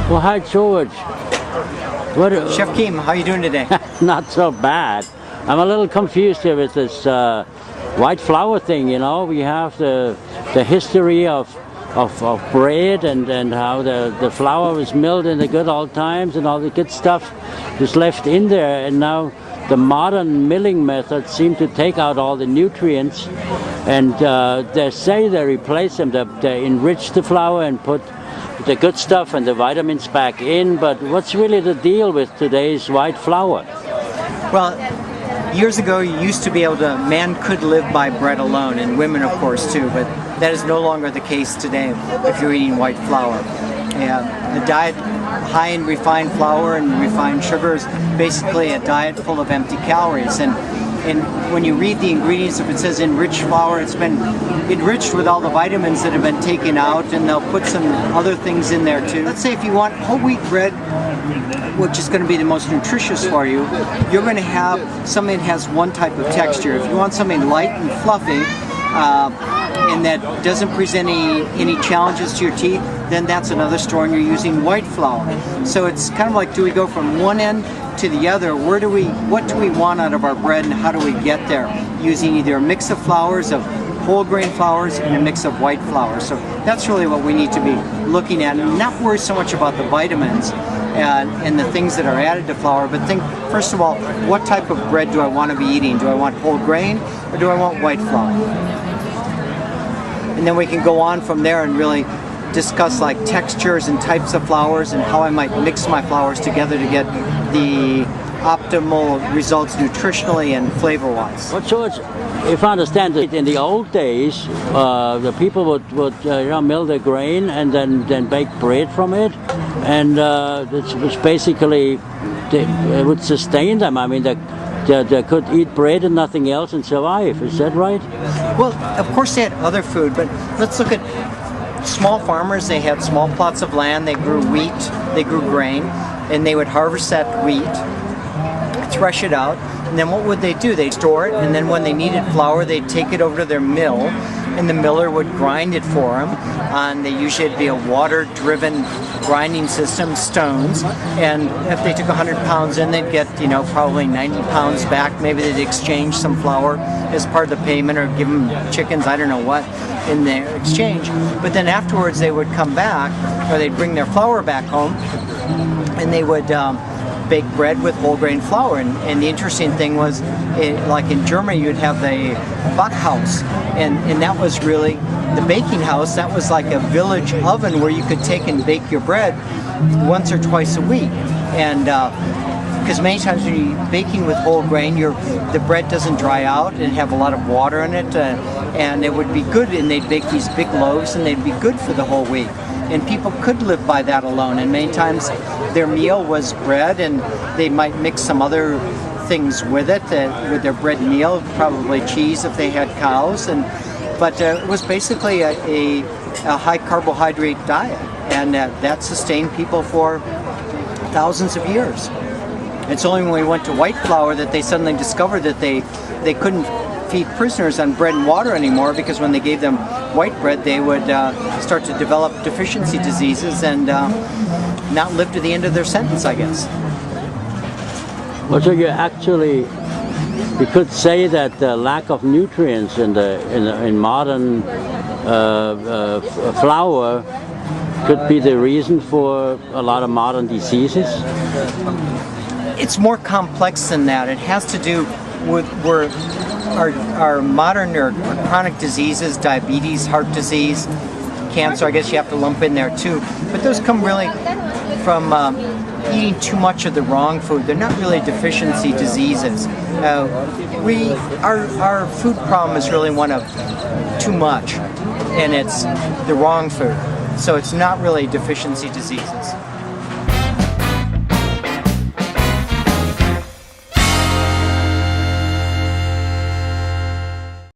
Well, hi, George. Chef Kim, how you doing today? Not so bad. I'm a little confused here with this white flour thing. You know, we have the history of bread and how the flour was milled in the good old times and all the good stuff is left in there, and now the modern milling methods seem to take out all the nutrients, and they say they replace them, they enrich the flour and put the good stuff and the vitamins back in. But what's really the deal with today's white flour? Well, years ago you used to be able to, man could live by bread alone, and women of course too, but that is no longer the case today if you're eating white flour. A diet high in refined flour and refined sugars, basically a diet full of empty calories. And when you read the ingredients, if it says enriched flour, it's been enriched with all the vitamins that have been taken out, and they'll put some other things in there too. Let's say if you want whole wheat bread, which is going to be the most nutritious for you, you're going to have something that has one type of texture. If you want something light and fluffy, and that doesn't present any challenges to your teeth, then that's another story, and you're using white flour. So it's kind of like, do we go from one end to the other? What do we want out of our bread, and how do we get there? Using either a mix of flours, of whole grain flours, and a mix of white flour. So that's really what we need to be looking at, and not worry so much about the vitamins and the things that are added to flour, but think, first of all, what type of bread do I want to be eating? Do I want whole grain, or do I want white flour? And then we can go on from there and really discuss like textures and types of flours and how I might mix my flours together to get the optimal results nutritionally and flavor-wise. Well, George, if I understand it, in the old days, the people would mill the grain and then bake bread from it, and it was basically, it would sustain them. I mean, they could eat bread and nothing else and survive. Is that right? Well, of course they had other food, but let's look at small farmers. They had small plots of land, they grew wheat, they grew grain, and they would harvest that wheat, thresh it out, and then what would they do? They'd store it, and then when they needed flour, they'd take it over to their mill, and the miller would grind it for them. And they usually it'd be a water-driven grinding system, stones, and if they took 100 pounds in, they'd get, probably 90 pounds back. Maybe they'd exchange some flour as part of the payment, or give them chickens, I don't know what, in their exchange. But then afterwards they would come back, or they'd bring their flour back home, and they would bake bread with whole grain flour. And the interesting thing was, like in Germany, you'd have the Backhaus, and that was really the baking house. That was like a village oven where you could take and bake your bread once or twice a week. And because many times when you're baking with whole grain, the bread doesn't dry out and have a lot of water in it, and it would be good, and they'd bake these big loaves, and they'd be good for the whole week. And people could live by that alone, and many times their meal was bread, and they might mix some other things with it, with their bread meal, probably cheese if they had cows, but it was basically a high carbohydrate diet, and that sustained people for thousands of years. It's only when we went to white flour that they suddenly discovered that they couldn't feed prisoners on bread and water anymore, because when they gave them white bread, they would start to develop deficiency diseases and not live to the end of their sentence, I guess. Well, so you could say that the lack of nutrients in modern flour could be the reason for a lot of modern diseases? It's more complex than that. It has to do with our modern or chronic diseases, diabetes, heart disease, cancer, I guess you have to lump in there too. But those come really from eating too much of the wrong food. They're not really deficiency diseases. Our food problem is really one of too much, and it's the wrong food. So it's not really deficiency diseases.